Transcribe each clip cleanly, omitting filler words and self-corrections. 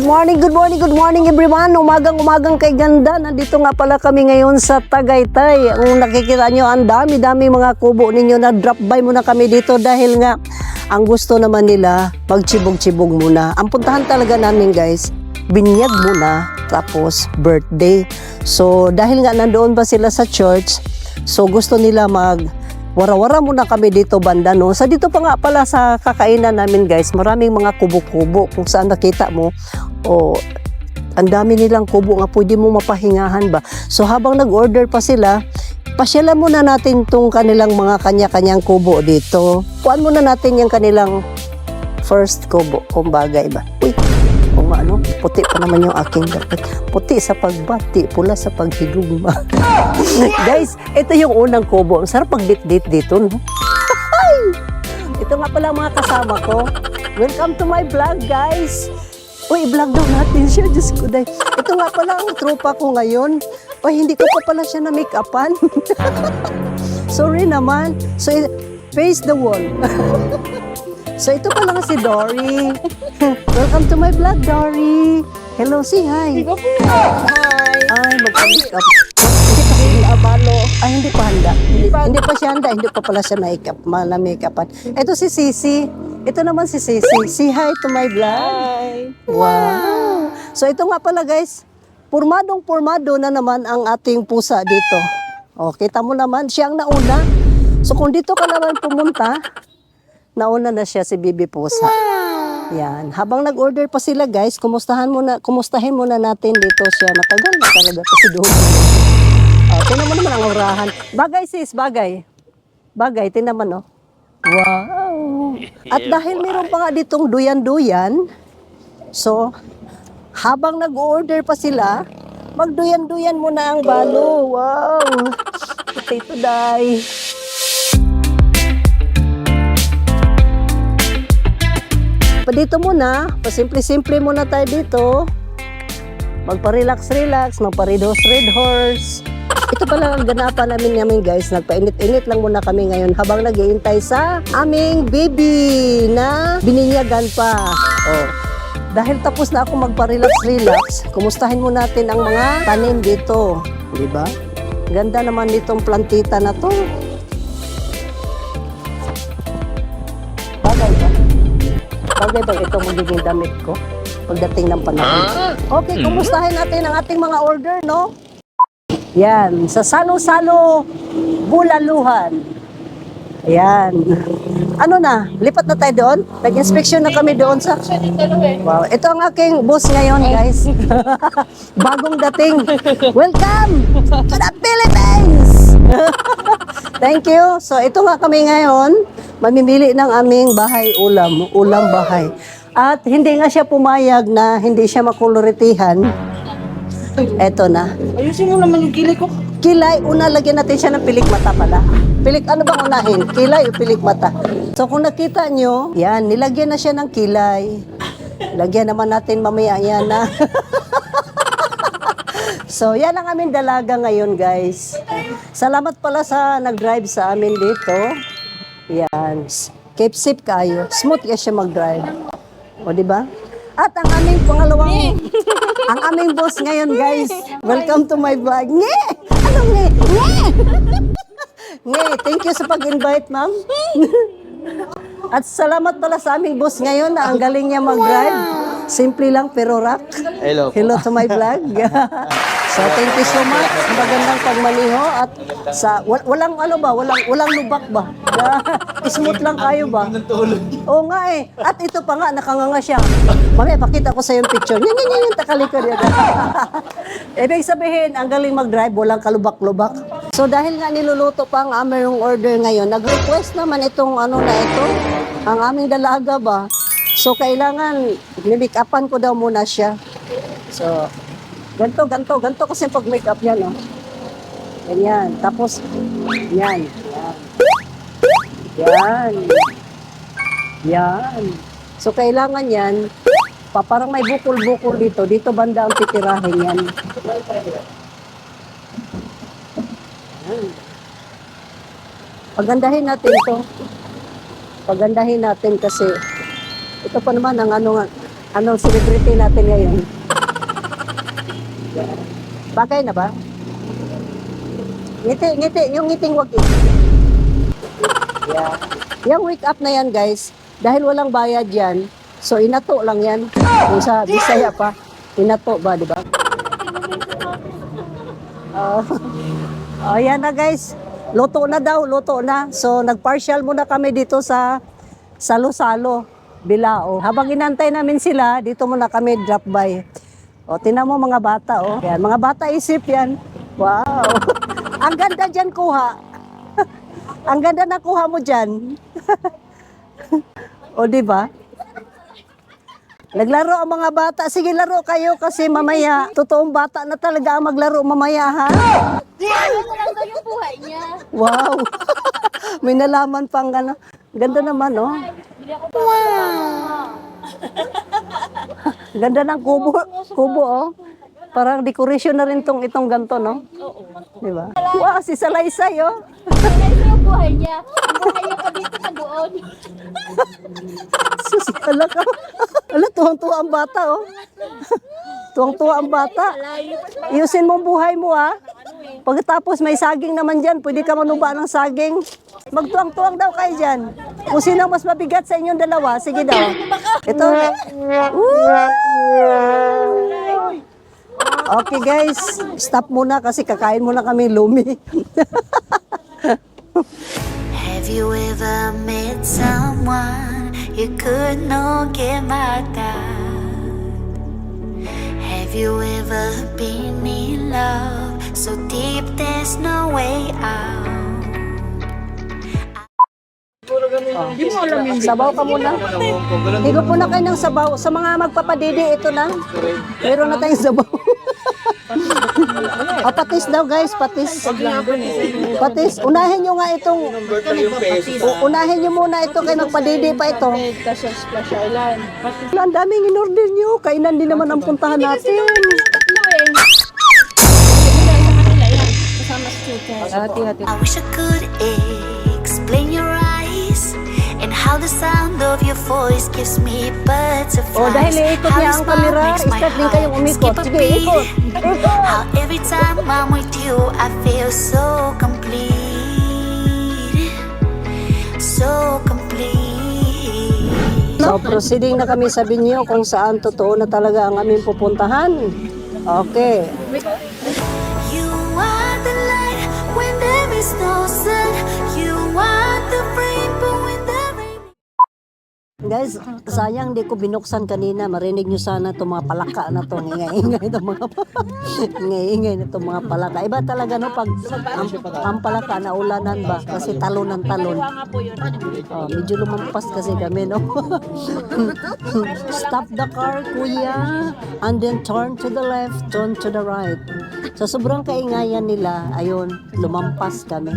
good morning everyone. Umagang kay ganda. Nandito nga pala kami ngayon sa Tagaytay. Kung nakikita nyo, ang dami-dami mga kubo ninyo na drop by muna kami dito dahil nga ang gusto naman nila magchibog-chibog muna. Ang puntahan talaga namin guys, binyag muna tapos birthday. So dahil nga nandoon pa sila sa church, so gusto nila wara-wara muna kami dito banda, no? Sa dito pa nga pala sa kakainan namin guys, maraming mga kubo-kubo. Kung saan nakita mo, ang dami nilang kubo nga, pwede mo mapahingahan ba? So habang nag-order pa sila, pasyalan muna natin tong kanilang mga kanya-kanyang kubo dito. Kuhaan muna natin yung kanilang first kubo, kung bagay ba. Uy, kung ano, puti pa naman yung aking dapat. Puti sa pagbati, pula sa paghigugma. Guys, ito yung unang kubo. Ang sarap pag-date-date dito, no? Ito nga pala mga kasama ko. Welcome to my vlog, guys. Uy, i-vlog daw natin siya. Diyos ko, day. Ito nga pala ang tropa ko ngayon. Uy, hindi ko pa pala siya na make-upan. Sorry naman. So, face the wall. So, ito pala si Dory. Welcome to my vlog, Dory. Hello, say hi. Hi. Ay, magpa-make up. Hindi pa siya abalo. Ay, hindi pa handa. Hindi pa siya handa. Hindi pa pala siya na-make-upan. Ito si Sisi. Ito naman si Sisi. Say hi to my vlog. Hi. Wow. So, ito nga pala guys. Pormadong-pormado na naman ang ating pusa dito. O, kita mo naman, siya ang nauna. So, kung dito ka naman pumunta, nauna na siya si Bibi Pusa. Yan. Habang nag-order pa sila guys, kumustahin muna natin dito siya. Matagal na talaga kasi doon. Tingnan mo naman ang aurahan. Bagay sis, bagay. Bagay, tingnan mo no. Wow. At dahil meron pa nga ditong duyan-duyan, so habang nag-order pa sila, magduyan-duyan muna ang balo. Wow. Potato dye. Dito muna, pasimple-simple muna tayo dito. Magpa-relax-relax, magpa-red horse. Ito pala ang ganapan namin guys. Nagpainit-init lang muna kami ngayon habang nag-iintay sa aming baby na bininyagan pa. Dahil tapos na ako magpa-relax-relax, kumustahin mo natin ang mga tanim dito. Diba? Ganda naman nitong plantita na to. Bagay ba? Bagay ba ito magiging damit ko pagdating ng panahon? Okay, kumustahin natin ang ating mga order, no? Yan, sa Salo-Salo Bulaluhan. Ayan. Ano na, lipat na tayo doon? Nag-inspection na kami doon sa... Wow, ito ang aking boss ngayon, guys. Bagong dating. Welcome to the Philippines! Thank you. So, ito nga kami ngayon. Mamimili ng aming ulam bahay. At hindi nga siya pumayag na hindi siya makoloritihan. Eto na. Ayusin mo naman yung kilay ko. Kilay, una lagyan natin siya ng pilik mata pala. Ano bang unahin? Kilay o pilik mata? So kung nakita nyo, yan, nilagyan na siya ng kilay. Lagyan naman natin mamaya yan na. So yan ang aming dalaga ngayon guys. Salamat pala sa nag-drive sa amin dito. Yan. Keep safe kayo. Smooth ka siya mag-drive. O, diba? At ang aming pangalawang, ang aming boss ngayon, guys. Welcome to my vlog. Nge! Anong nge? Nge! Nge, thank you sa pag-invite, ma'am. At salamat pala sa aming boss ngayon na ang galing niya mag-drive. Simple lang pero rock. Hello to my vlog. So thank you so much. Magandang pagmaniho at sa walang lubak ba? Smooth lang kayo ba? Oo nga eh. At ito pa nga nakanganga siya. Mamaya pakita ko sa yung picture. Yan takalikod yan. Ibig sabihin, ang galing mag-drive, walang kalubak-lubak. So dahil nga niluluto pa ang aming order ngayon, nag-request naman itong ano na ito, ang aming dalaga ba? So kailangan ni-make-upan ko daw muna siya. So ganto kasi pag make up yan, oh. Ganyan. Tapos, yan. Yan. So, kailangan yan, parang may bukol-bukol dito. Dito banda ang titirahin yan. Pagandahin natin ito. Pagandahin natin kasi ito pa naman ang ano nga. Anong celebrity natin ngayon? Bagay na ba? Ngiti, ngiti. Yung ngiting wag Yeah. Yung wake up na yan, guys, dahil walang bayad yan, so inato lang yan. Kung sa Bisaya pa, inato ba, di ba? Yan na, guys. Luto na daw, luto na. So, nag-partial muna kami dito sa Salo-Salo, Bilao. Habang inantay namin sila, dito muna kami drop by. O, tinan mo mga bata, oh. Yan, mga bata isip yan. Wow. Ang ganda dyan kuha. Ang ganda na kuha mo dyan. O, di ba? Naglaro ang mga bata. Sige, laro kayo kasi mamaya, totoong bata na talaga ang maglaro mamaya, ha? Ano talaga yung buhay niya? Wow. May nalaman pang gano'n. Ganda naman, oh. Wow! Ganda ng kubo, kubo, oh. Parang decoration na rin itong ganito, no? Oo. Di ba? Wow, si Salaysay, oh. Ano yung buhay niya? Ang buhay niya pa dito sa doon. Sus, ala ka. Ala, tuwang-tuwa ang bata, oh. Tuwang-tuwa ang bata. Iyusin mo ang buhay mo, ha. Pagkatapos may saging naman dyan, pwede ka manuba ng saging. Magtuwang-tuwang daw kayo dyan. Kung sino ang mas mabigat sa inyong dalawa, sige daw. Ito. Okay guys, stop muna kasi kakain muna kami lumi. Have you ever met someone you could not get back at? Have you ever been in love so deep there's no way out? Sabaw ka muna. Higo po na kayo ng sabaw. Sa mga magpapadidi, ito na. Meron na tayong sabaw. Patis daw guys, patis. Patis. Unahin nyo nga itong... Unahin nyo muna ito kay magpadidi pa ito. Ang daming in-order nyo. Kainan din naman ang puntahan natin. I wish I could explain your eyes and how the sound of your voice gives me butterflies. O dahil iikot niya ang kamera, start din kayong umikot. Sige, ikot. How every time I'm with you, I feel so complete. So complete. So proceeding na kami sa Binyo kung saan totoo na talaga ang aming pupuntahan. Okay. You are the light when there is no sun. You are the rainbow when the rain. Guys, sayang di ko binuksan kanina. Marinig nyo sana itong mga palaka na to. Ingay-ingay itong mga ingay-ingay na itong mga palaka. Iba talaga no pag ang palaka na ulanan ba? Kasi talon ng talon. Oh, medyo lumampas kasi kami no. Stop the car, kuya. And then turn to the left, turn to the right. Sa sobrang kaingayan nila, ayun, lumampas kami.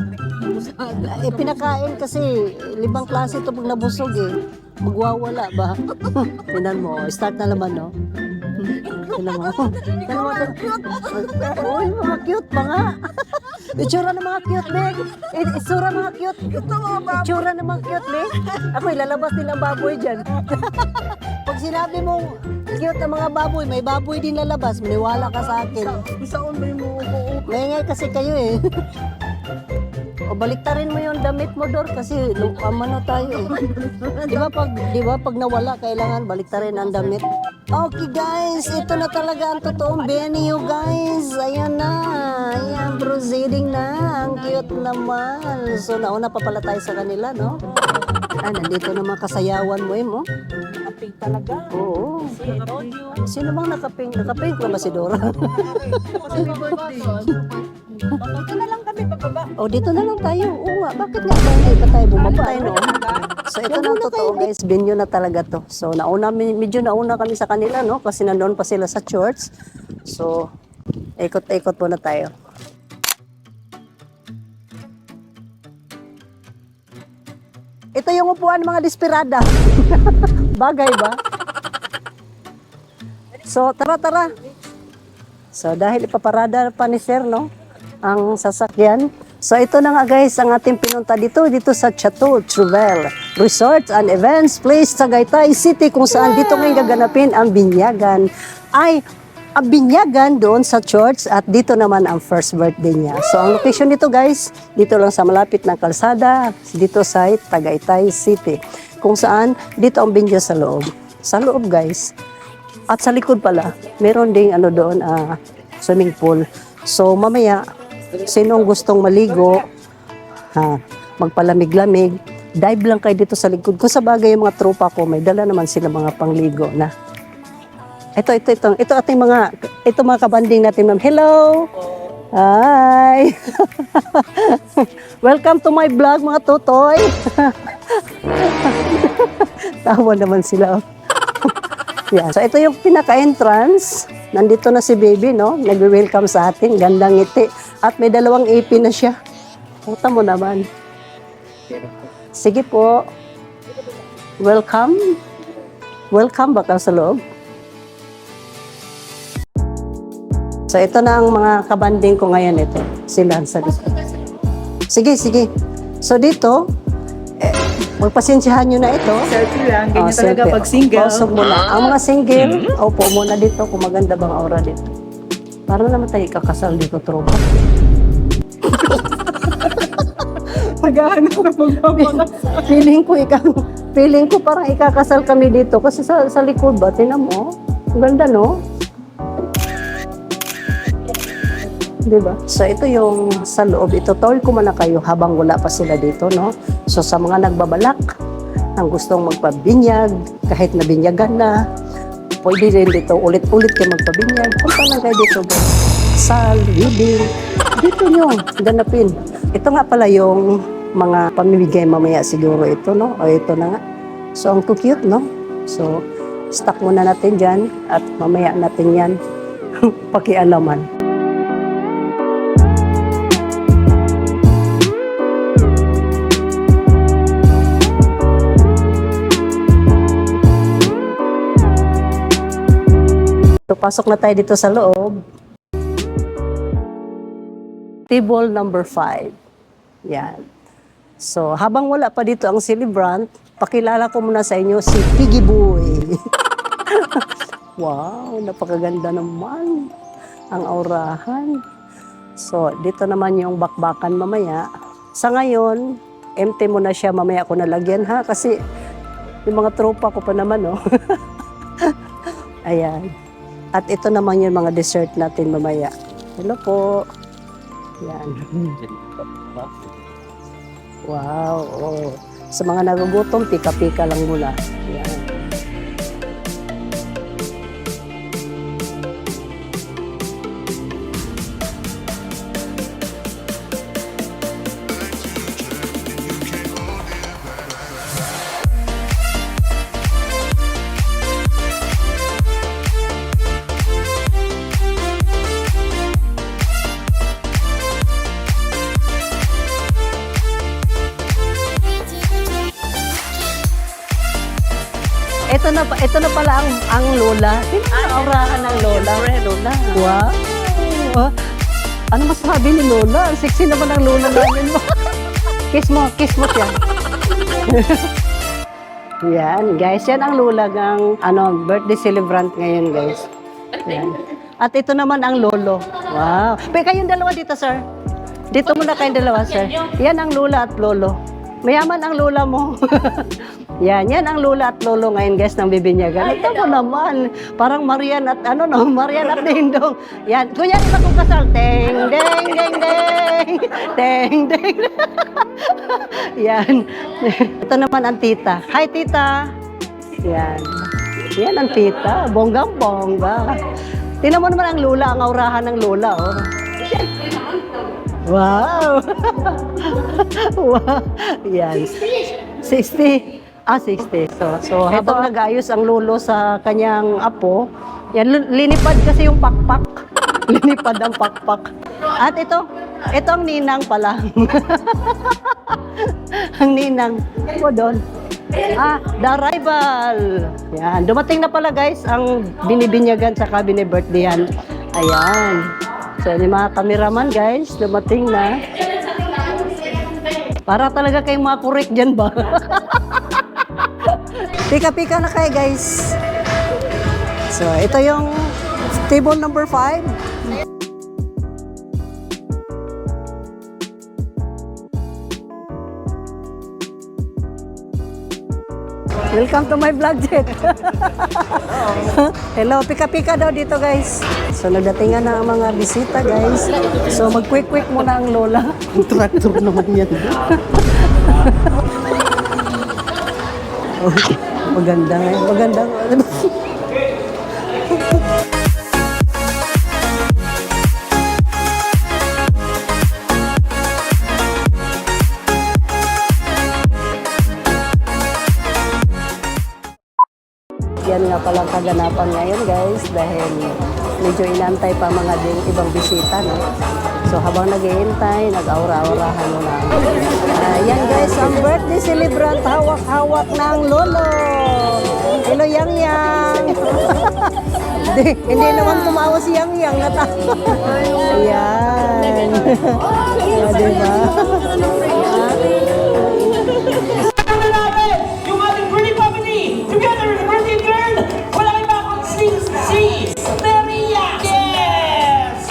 Pinakain kasi, libang klase ito pag nabusog eh. Magwawala ba? Tinan mo, start na naman, no? Tinan mo. Tinan mo. Uy, mga cute mga. Itsura ng mga cute, be. Itsura ng mga cute. Itsura ng mga cute, be. Ako, ilalabas nilang baboy dyan. Pag sinabi mong cute ang mga baboy, may baboy din lalabas. Maniwala ka sa akin. Isaon ba yung mga Maingay kasi kayo eh. O baliktarin mo yung damit mo, Dor, kasi ano tayo eh. Di ba pag nawala, kailangan baliktarin ang damit. Okay guys, ito na talaga ang totoong venue guys. Ayan na. Ayan, proceeding na. Ang cute naman. So nauna pa pala tayo sa kanila, no? Ah, nandito na mga kasayawan mo, mo. kapig talaga. Oo. Sino bang nakapink? Nakapink na ba si Dora? Kasi may birthday. Dito na lang kami bababa. O, dito na lang tayo. Oo nga, bakit nga ba hindi pa tayo bumaba? No? So, ito na totoo guys, venue na talaga to. So, medyo nauna kami sa kanila, no? Kasi nandoon pa sila sa church. So, ikot-ikot po na tayo. Ito yung upuan ng mga desperada. Bagay ba? So, tara. So, dahil ipaparada pa ni Sir, no? Ang sasakyan. So ito na nga guys, ang ating pinunta dito sa Chateau Trouvel Resorts and Events Place, Tagaytay City, kung saan dito ngayon gaganapin ang binyagan. Ang binyagan doon sa church at dito naman ang first birthday niya. So ang location dito guys, dito lang sa malapit ng kalsada, dito sa Tagaytay City. Kung saan dito ang binyo sa loob. Sa loob guys. At sa likod pala, meron ding doon, swimming pool. So mamaya, sinong gustong maligo, magpalamig-lamig, dive lang kayo dito sa likod. Kung sa bagay yung mga tropa ko, may dala naman sila mga pangligo na. Ito ating mga kabanding natin, ma'am. Hello! Hi! Welcome to my vlog, mga tutoy! Tawa naman sila. Yeah. So ito yung pinaka-entrance. Nandito na si baby, no? Nag-welcome sa atin. Gandang ngiti. At may 2 ipin na siya. Puta mo naman. Sige po. Welcome. Welcome baka sa loob. So ito na ang mga kabanding ko ngayon. Ito. Sila sa dito. Sige. So dito, magpasensyahan nyo na ito. Selfie lang, ganyan talaga selfie. pag single. Pausog muna. Ang mga single, upo muna dito kung maganda bang aura dito. Para naman tayo ikakasal dito, tropa. Maghahanap ka magpapakasal. Feeling ko parang ikakasal kami dito kasi sa likod ba, tinan mo. Ang ganda, no? Diba? So ito yung sa loob. Ito, tour ko muna kayo habang wala pa sila dito, no? So sa mga nagbabalak, ang gustong magpabinyag, kahit nabinyagan na, pwede rin dito, ulit-ulit kayo magpabinyag. Punta lang kayo dito, bro. Sal, living, dito nyo, ganapin. Ito nga pala yung mga pamimigay mamaya siguro ito, no? O ito na nga. So ang cute, no? So, stock muna natin dyan at mamaya natin yan pakialaman. So, pasok na tayo dito sa loob. Table number 5. Yan. So, habang wala pa dito ang celebrant, pakilala ko muna sa inyo si Piggy Boy. Wow, napakaganda naman ang aurahan. So, dito naman yung bakbakan mamaya. Sa ngayon, empty mo na siya, mamaya ko nalagyan ha, kasi yung mga tropa ko pa naman, no? Ayan. At ito naman yung mga dessert natin mamaya. Hello po. Yan. Wow. Oh. Sa mga nagugutom, pika-pika lang muna. Yan. Ito na pala ang lola. Sino ang aurahan ng lola? Lola. Wow. Ano masasabi ni lola? Ang sexy naman ang lola namin mo. Kiss mo siya. Yan, guys. Yan ang lola ng birthday celebrant ngayon, guys. Yan. At ito naman ang lolo. Wow. Pero kayong dalawa dito, sir. Dito muna kayong dalawa, sir. Yan ang lola at lolo. Mayaman ang lola mo. Yan ang lola at lolo ngayon, guys, ng bibinyagan. Ito mo naman, parang Marian at Marian at Dingdong. Yan, kunyari sa kong kasal, teng, deng, deng, deng, teng, deng. Yan. Ito naman ang tita. Hi, tita. Yan ang tita. Bonggang-bongga. Tingnan mo naman ang lola, ang aurahan ng lola, oh. Wow. Wow. Yan. 60. 60. So habang nag-ayos ang lolo sa kanyang apo, yan, linipad kasi yung pakpak. Linipad ang pakpak. At ito ang ninang pala. Ang ninang. Ito doon. The arrival. Yan. Dumating na pala, guys, ang binibinyagan sa cabinet birthday yan. Ayan. So, yung mga cameraman, guys, dumating na. Para talaga kayong makorek dyan ba? Pika-pika na kayo guys. So, ito yung table number 5. Welcome to my vlog, Jet. Hello, pika-pika daw dito guys. So, nagdatingan na ang mga bisita guys. So, mag-quick-quick muna ang lola. Ang tractor naman yan. Oh, maganda nga. Maganda nga. Yan nga palang kaganapan ngayon guys dahil medyo inantay pa mga ibang bisita. No? So habang nag-iintay, nag-aura-aurahan mo na. Yan guys, ang birthday celebrant, hawak-hawak ng lolo. Hello Yang Yang. Hindi naman tumawa si Yang Yang. Ayan. Diba? Yung ating pretty family, together with the birthday girl, wala kayo ba akong si Maria! Yes!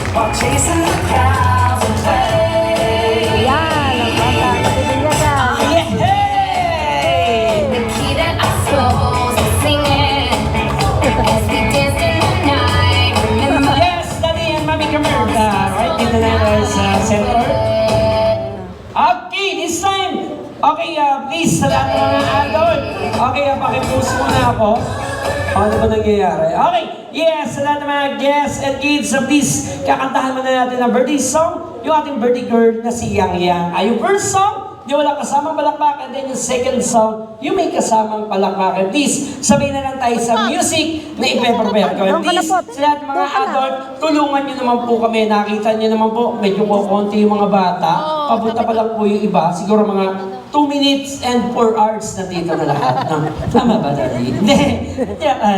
While chasing the clouds away. Yan, ang bata. Natibigyan. Yay! The key that our souls are singing as we dance in the night. Remember Yes, Daddy and Mami Camerta, right? Dito na sa center. Okay, this time. Okay, please, sa lahat ng mga adult. Okay, pakipost muna ako. Ano ba nangyayari? Okay, yes, sa lahat ng mga guests and kids, please, kakantahan muna natin ang birthday song. Yung ating birthday girl na si Yang Yang. Yung first song, yung wala kasamang palakpakan. Then yung second song, yung may kasamang palakpakan. Please, sabihin na lang tayo sa music na ipe-prepare ko. And please, sa lahat ng mga adult, tulungan nyo naman po kami. Nakita nyo naman po, medyo kukunti yung mga bata. Papunta pa lang po yung iba. Siguro mga 2 minutes and 4 hours na dito na lahat. No? Tama ba, Daddy? Hindi.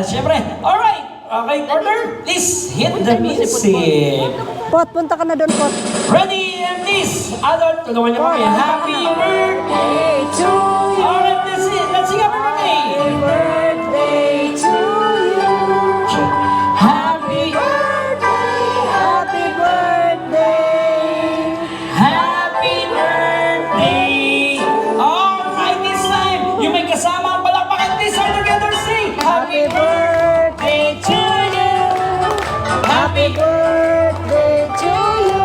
Siyempre. Alright. Okay, partner. Please hit the music. Pot, punta ka na doon, Pot. Ready and please. Adult, tulungan niyo kami. Happy birthday to you. Alright, let's sing. Let's sing happy birthday. Happy birthday to you. Happy birthday. Happy birthday. Happy birthday. Alright, this time, you may kasama ang palakpakan. Please, all together sing. Happy birthday to you. Happy Birthday to you.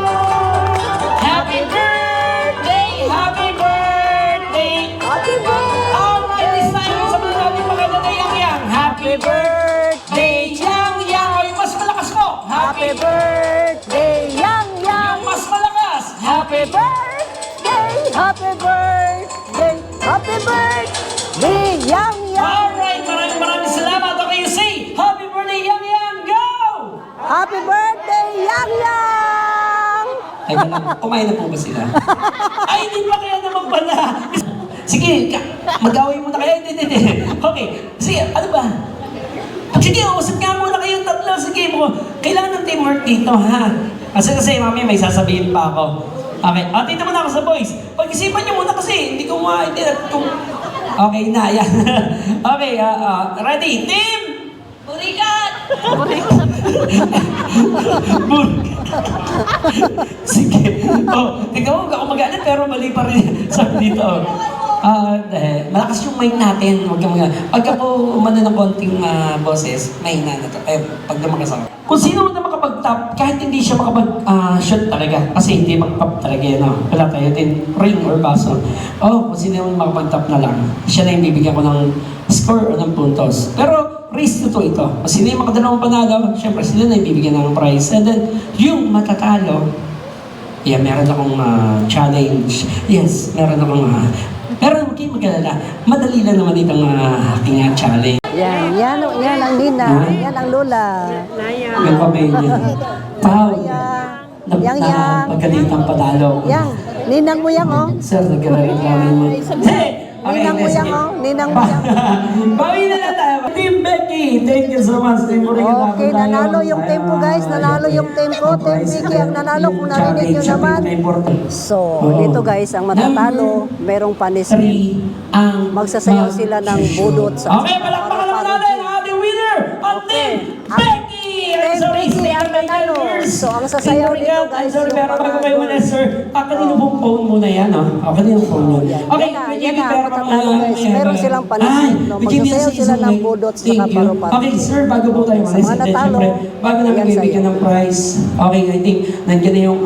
Happy birthday. Happy birthday. Happy birthday. Alright, this time, sa mga natin maganda na Yang Yang. Happy birthday, Yang Yang. O, yung mas malakas mo. Happy birthday, Yang Yang. Yung mas malakas. Happy Birthday, happy birthday, happy birthday, Yang Yang. Alright, maraming salamat. Okay, you say, happy birthday, Yang Yang. Go! Happy birthday, Yang Yang. Ay, kumain na po ba sila? Ay, hindi pa kaya naman pala. Sige, mag-away muna kayo. Hindi. Okay, sige, ano ba? Sige, usap nga muna kayong tatlo. Sige mo, kailangan ng teamwork dito, ha? Kasi mami, may sasabihin pa ako. Okay, dito muna ako sa boys. Pag-isipan nyo muna kasi, hindi ko maintindihan kung... Okay na, yan. Okay, ready? Team! Burikat! Sige. Tingnan mo, ako mag-alit pero mali pa rin sabi dito. Malakas yung mic natin. Pagka po umano ng konting boses, mahina na to. Pag lumakas ako. Kung sino na makapag-top, kahit hindi siya makapag-shot talaga. Kasi hindi makapag talaga yan. Wala tayo din ring or baso. Kung sino yung makapag-top na lang, siya na yung bibigyan ko ng score o ng puntos. Pero race to ito. Kung sino yung makadalawang panalo, syempre sila na yung bibigyan ng prize. And then, yung matatalo, meron akong challenge. Yes, meron akong... pero huwag kayong mag-alala. Madali lang naman itong aking challenge. Yan ang Nina, yan ang Lola. Yung pamilya. Pao. Yang Yang. Pagkalitang padalo. Yang, ninang mo yang, oh. Sir, nagkarareklamo mo. Hey! Ninang mo yan, oh. Ninang mo yan. Bawi na lang tayo. Team Becky, thank you so much. Team Buriga. Okay, nanalo yung team ko, guys. Nanalo yung team ko. Team Vicky ang nanalo kung narinig nyo naman. So, dito guys, ang matatalo, merong punishment. 3 ang Magsasayaw sila ng budot sa Okay, palakpakan naman natin ang ating winner, ang Team Becky! I'm sorry, Becky ang nanalo. So, ang sasayaw Team dito, Buriga, guys, I'm sorry, yung pero bago mga- kayo muna, sir, kanino pong phone muna yan, no? Kanino phone mo? Okay, Yan na, ang matatalo, guys. Meron silang punishment, no? Magsasayaw sila ng budot sa paru-paro. Okay, sir, bago po tayo Sa mga natalo, bago namin yan bibigyan sa'yo. ng prize, okay, I think, nandiyan na yung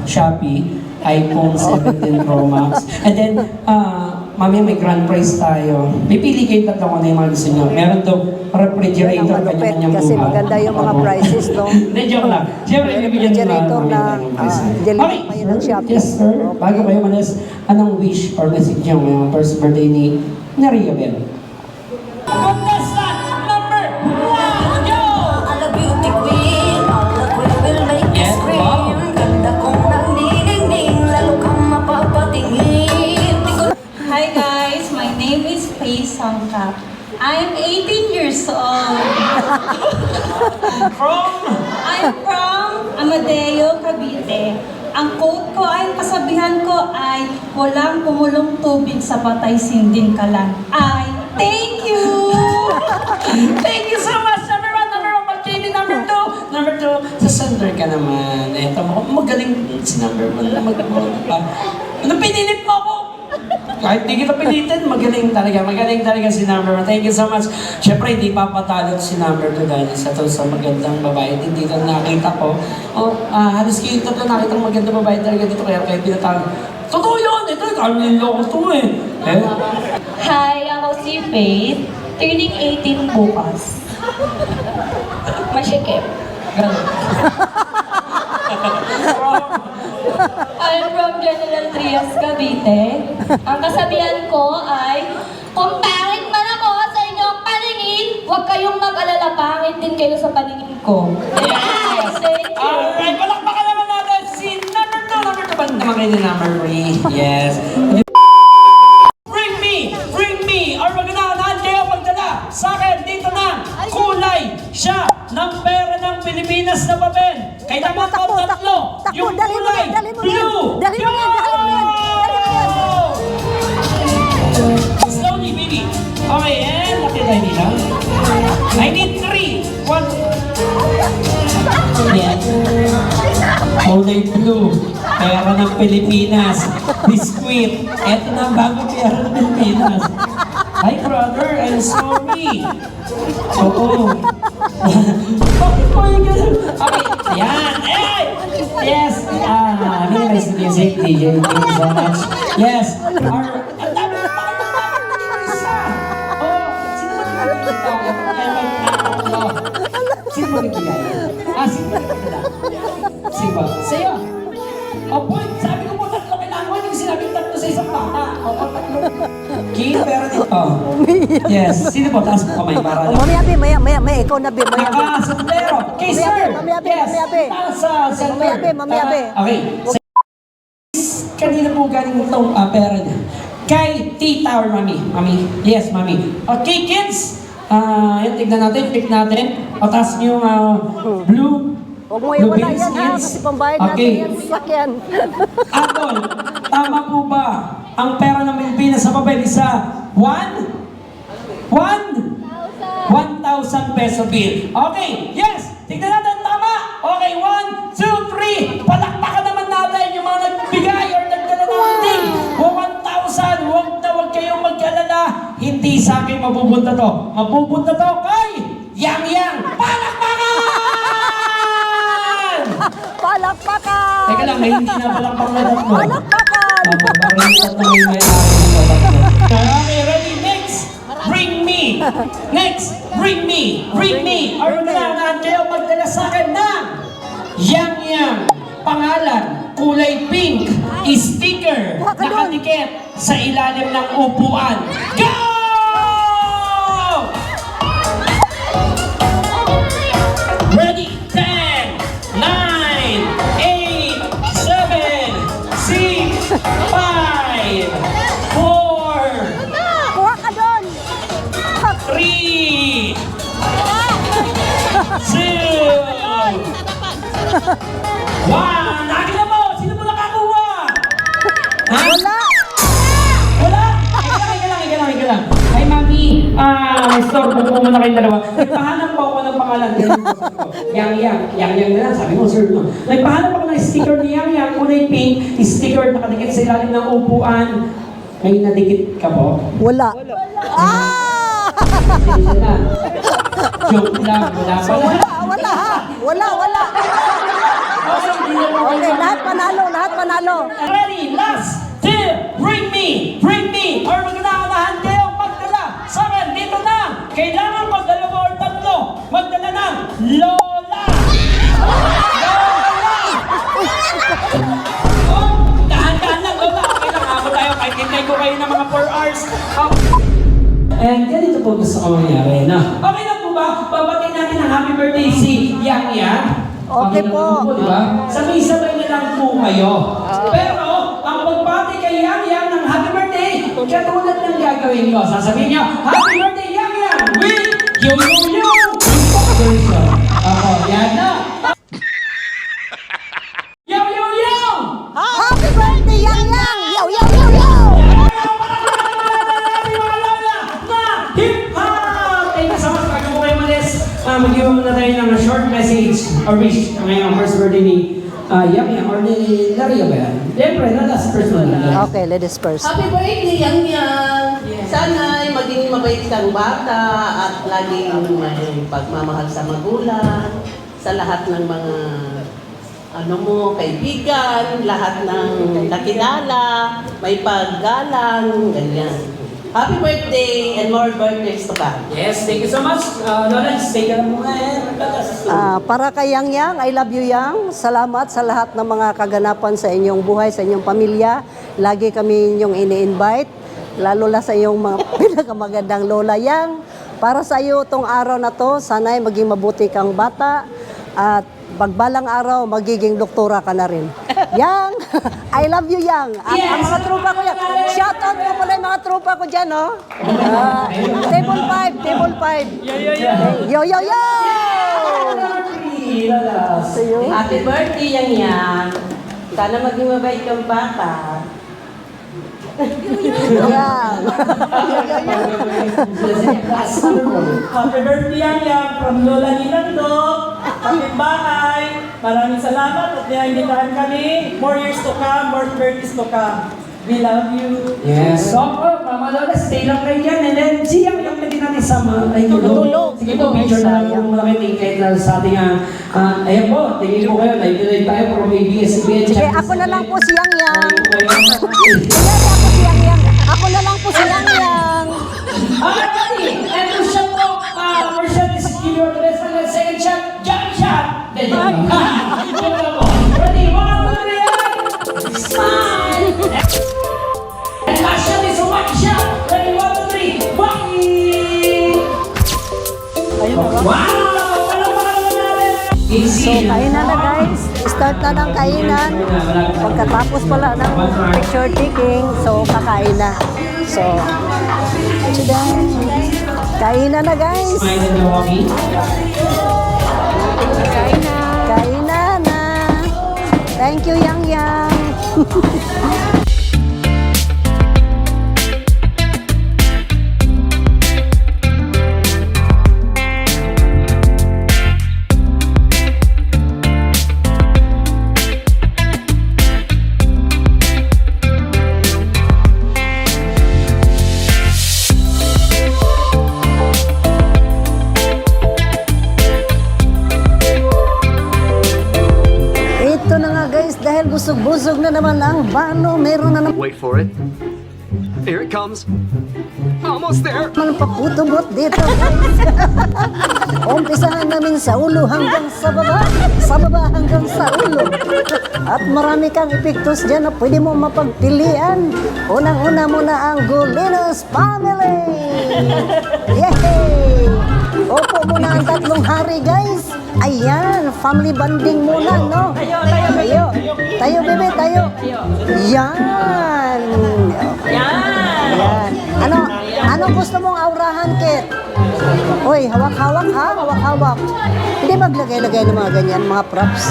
Shopee, iPhone 17 Pro Max. And then, mamaya may grand prize tayo. Pipili kayo tatlo kung ano yung mga gusto nyo. Meron daw refrigerator, Yan ang malupit kanya-kanyang kasi buhat. maganda yung mga prizes, no? Hindi, joke lang. Siyempre, bibigyan nyo Refrigerator mamaya na, tayo ng prize. deliver pa yun ng Shopee. Yes, sir. Okay. Bago kayo malas, anong wish or message nyo ngayong first birthday ni Ria Bel? Contestant number 1, go! I'm a beauty queen, all the queen will make you Yes, scream. wow. Ganda kong nagniningning, lalo kang mapapatingin. Hi guys, my name is Faye Sangkap. I'm 18 years old. I'm from Amadeo, Cavite. Ang quote ko ay, kasabihan ko ay, walang pumulong tubig sa patay sinding kalan. Ay, thank you! Thank you so much, number 1, Pagkini, number 2. Number 2, sa sender ka naman. Eto, magaling si number 1. Ano pinilit mo ako? Kahit di kita pilitin, magaling talaga si number 1. Thank you so much. Siyempre, hindi papatalo si number 2 dahil sa to sa magandang babae. Hindi dito nakita ko. Halos kayo ito nakita ng magandang babae talaga dito kaya pinatalo. Totoo yun! Ito, niloko to eh. Hi, ako si Faith. Turning 18 bukas. Masikip. Ganun. I'm from General Trias, Cavite. Ang kasabihan ko ay, kung pangit man ako sa inyong paningin, huwag kayong mag-alala, pangit din kayo sa paningin ko. Yes! Thank you! Alright, palakpakan naman natin si number 2. Number 2 ba naman kayo ni number 3? Yes. Bring me, or magandaan kayo magdala sa akin dito na kulay siya ng pera ng Pilipinas na papel. Kaya naman Takbo, ko tatlo, takbo, yung dali mo kulay yan, dali mo yan. blue. Dali mo yan, dali mo yan, dali mo yan. Slowly, baby. Okay, and nakita tayo dito. I need 3. 1. Yan. Kulay blue. Pera ng Pilipinas. Biskuit. Eto na ang bagong pera ng Pilipinas. Hi, brother. I'm sorry. Oo. Bakit po yung gano'n? Okay. Yan. Hey! Yes. Minimize the music, DJ. Thank you so much. Yes. Ang dami na isa. Oh, sino ba sino mo nagbigay? Sino mo nagbigay? Sino ba? Sa'yo. Point. Sabi ko po tatlo kailangan. Hindi ko sinabing tatlo sa isang bata. Tatlo. Kid, pero dito. Yes. Sino po? Taas mo kamay para lang. Maya, ikaw na, Bi. Maya, Bi. Nakasundero. Okay, sir. Mamaya, Bi. Yes. Mamaya, Bi. Nasa center. Mamaya, Bi. Okay. Kanina po galing itong pera niya. Kay Tita or Mami. Mami. Yes, Mami. Okay, kids. Yan, tignan natin. Pick natin. Patas niyo yung blue. Huwag mo iwala Blue yan, ha? beans, Kasi pambayad natin Okay. yan sa sakyan. Apple, tama po ba ang pera ng Pilipinas sa papel isa 1,000 peso bill? Okay, yes! Tignan natin, tama! Okay, 1, 2, 3! Palakpakan naman natin yung mga nagbigay or nagdala ng hindi. 1,000! Huwag kayong mag-alala. Hindi sa akin mapupunta to. Mapupunta to kay Yang! Palakpakan! Palakpakan! Teka lang, may hindi na palakpak na tatlo. Palakpakan! Okay, ready? Next, bring me. Next, bring me. Bring me. Or magandaan kayo magdala sa akin ng Yang. Pangalan, kulay pink, sticker, Waka doon. nakatikit sa ilalim ng upuan. Go! Ready? 10, 9, 8, 7, 6, 5, 4, Wow! Nakakita mo! Sino mo nakakuha? Ha? Wala! Wala? Ika lang. Ay, mami, store po muna kayong dalawa. Nagpahanap po ako ng pangalan. Yang na lang, sabi mo, sir, no? Nagpahanap ako ng sticker ni Yang, kulay pink, sticker nakadikit sa ilalim ng upuan. May nadikit ka po? Wala. Ah! Sige na. Joke lang, wala So, pala. wala ha? Wala. Okay, lahat panalo. Ready, last, two, bring me, or magkakanahan kayo, magdala sa akin, dito na, kailangan ko 2 or 3, magdala ng Lola! Lola! Oh, dahan-dahan lang, Lola, okay lang, ako tayo, kahit hintay ko kayo ng mga 4 hours. And ganito po gusto ko mangyari, no? Okay na po ba? Babatiin natin ang happy birthday si Yang Yang. Okay po. Diba? Sabay-sabay na lang po kayo. Pero, ang pagbati kay Yang Yang ng happy birthday, katulad ng gagawin ko. Sasabihin niyo, happy birthday Yang Yang with Yo-Yo-Yo! Version. Ako, yan na. Yo-Yo-Yo! Happy birthday, Yang Yang! Yo! Thank you so much. Bago po kayo malis, mag-iwan muna tayo ng short message or wish ngayong first birthday ni Yang Yang or ni Dario ba yan? Siyempre, last personal. Okay, ladies first. Happy birthday, Yang Yang! Sana ay maging mabait kang bata at laging may pagmamahal sa magulang, sa lahat ng mga kaibigan, lahat ng nakilala, may paggalang, ganyan. Happy birthday and more birthdays to come. Yes, thank you so much. Lola, stay ka lang muna Para kay Yang Yang, I love you Yang. Salamat sa lahat ng mga kaganapan sa inyong buhay, sa inyong pamilya. Lagi kami inyong ini-invite, lalo na sa iyong mga pinakamagandang Lola Yang. Para sa iyo itong araw na to, sana'y maging mabuti kang bata at pagbalang araw, magiging doktora ka na rin. Yang, I love you Yang. At ang mga tropa ko yan. Shout out ko pala yung mga tropa ko dyan, no? Table 5. Yo! Sa'yo. Happy birthday, Yang Yang! Sana maging mabait kang bata. Yang. Happy birthday Yang from Lola Nilando. Happy bahay. Maraming salamat at naimbitahan kami. More years to come, more birthdays to come. We love you. Yes. So, Mama Lola, stay lang kayo dyan. And then, si Yang Yang pwede natin sama. Ay, tulog. Sige po, picture na lang po muna kayo. Tingin kayo sa ating, ayan po, tingin po kayo. Naibinig tayo from ABS-CBN. Sige, ako na lang po si Yang Yang. Ako na lang po si Yang Yang. Ready? And to shot po, first shot is give your best and then second shot, jump shot. Then, ready? 1, 2, 3, smile. And last shot is one shot. Ready? 1, 2, 3, bang! Wow! So, kainan na guys. Start na ng kainan. Pagkatapos pala ng picture taking, so kakain na. So, kainan na guys. Smile and walking. Kainan na. Thank you, Yang Yang. Ito na nga guys, dahil busog-busog na naman ang bano, meron na naman Wait for it. Here it comes. Almost there. paputubot dito guys. Umpisahan namin sa ulo hanggang sa baba hanggang sa ulo. At marami kang epektos dyan na pwede mo mapagpilian. Unang-una muna ang Gulinos Family. Yay! Opo muna ang 3 hari guys. Ayan, family bonding muna, no? Tayo, bebe, tayo. Yan. Yan. Ano gusto mong aurahan, Kit? Uy, hawak-hawak ha, hawak-hawak. Hindi maglagay-lagay ng mga ganyan, mga props.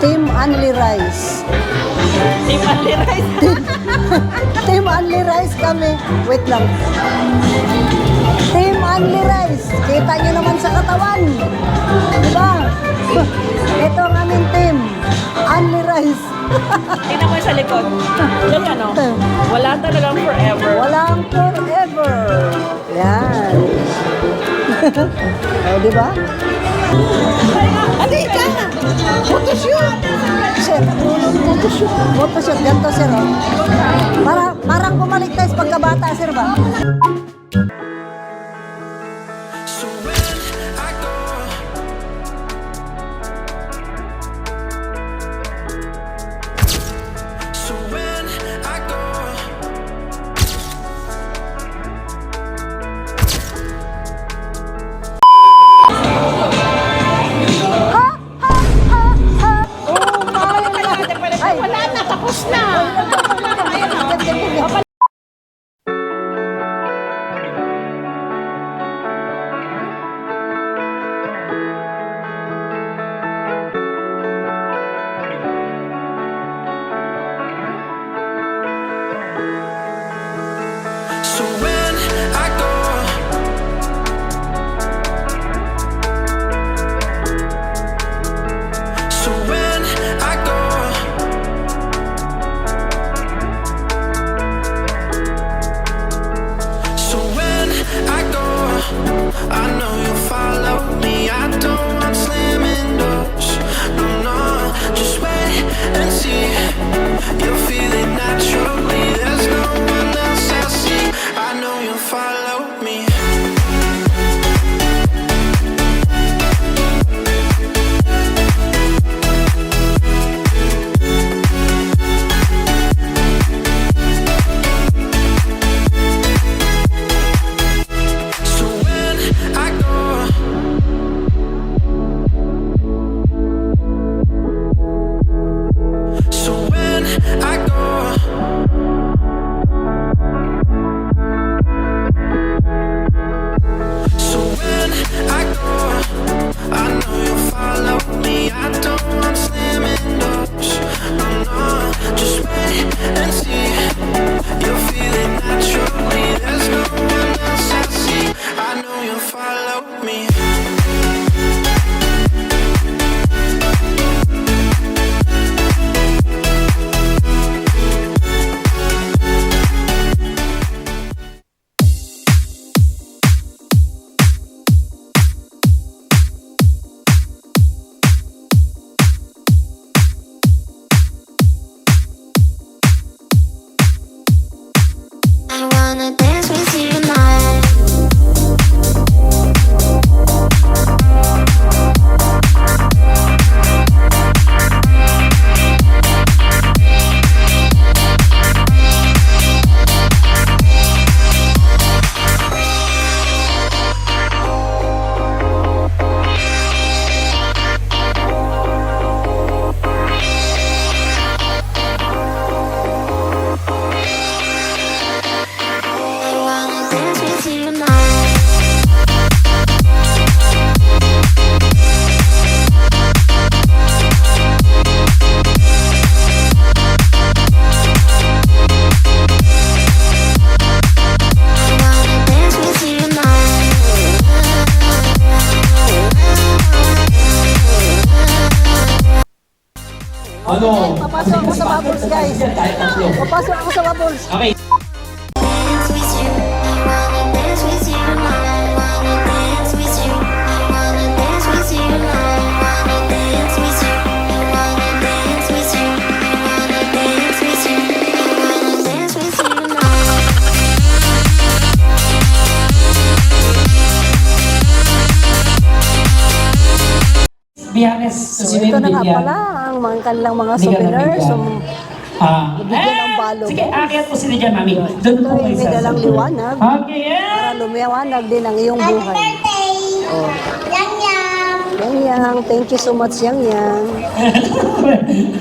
Team Only Rice. Team Only Rice. Team Only Rice kami. Wait lang. Team Only Rice. Kita nyo naman sa katawan. Diba? Ito ang aming team. Only Rice. Tingnan mo sa likod. Yan ano? Wala talagang forever. Walang forever. Yan. O, diba? Ali ka! Photoshoot! Sir, photoshoot. Photoshoot. Ganito, sir. Oh. Parang bumalik tayo sa pagkabata, sir ba? So when I go, so when I go, Ay, wala na, tapos na. so when I go, so when I go, so when I go, I know you'll follow me. I don't want slamming doors. No, no, just wait and see. You'll feel it naturally. There's no one else I see. I know you'll follow me. So when I go, so when I go, so when I go, I know you'll follow me. I don't want slamming doors. No, no, just wait and see. You'll feel it naturally. There's no one else I see. I know you'll follow me. I wanna dance with you tonight. I wanna dance with you tonight. I wanna dance with you tonight. Ano? Papasok ako sa bubbles, guys. Papasok ako sa bubbles. Okay. Dance with you. I wanna dance with you. I wanna dance with you. I wanna dance with you. I wanna dance with you. I wanna dance with you. I wanna dance with you. I wanna dance with you now. Biyanes. So, ito na nga pala ang mga kanilang mga souvenirs. So, bigyan ng balong. Sige, akyat po sila dyan, mami. Doon po ito kayo ay may sa dalang sakto. liwanag. Okay, yeah. Para lumiwanag din ang iyong buhay. Oh. Yang yang. Yang, thank you so much, Yang.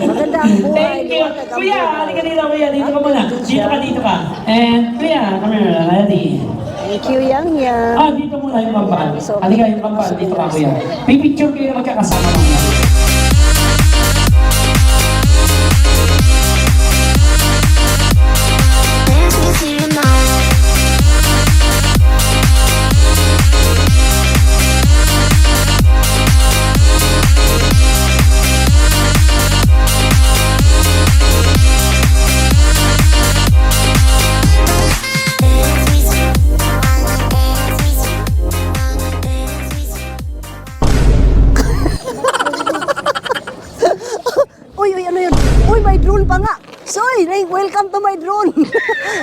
Maganda ang buhay. Thank you. liwanag ang Kuya, buhay. halika dito, kuya. Dito ka muna. Dito Dito ka, dito ka. And, kuya, come here. Ready? Thank you, Yang Yang. Dito muna yung pampaan. So, Halika yung pampaan, dito ka kuya. Pipicture kayo na magkakasama mamaya. Dance with you tonight. Uy, ano yun? Uy, may drone pa nga. Soy, welcome to my drone.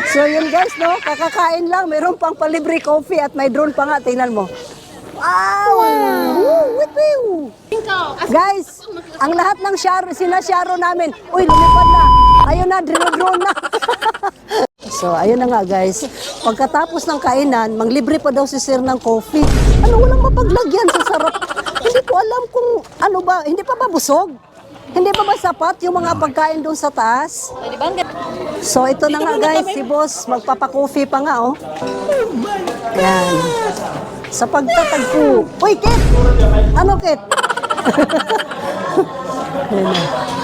So yun guys, no? Kakakain lang. Meron pang palibre coffee at may drone pa nga. Tingnan mo. Wow! Woo, woo. Guys, ang lahat ng sinasyaro namin. Uy, lumipad na. Ayun na, drone na. So, ayun na nga guys. Pagkatapos ng kainan, manglibre pa daw si Sir ng coffee. Ano, walang mapaglagyan sa sarap. Hindi ko alam kung ano ba, hindi pa ba busog? Hindi pa ba sapat yung mga pagkain doon sa taas? So, ito na nga guys, si boss, magpapakoffee pa nga, oh. Yan. Sa pagtatagpo. Uy, Kit! Ano, Kit? Yan na.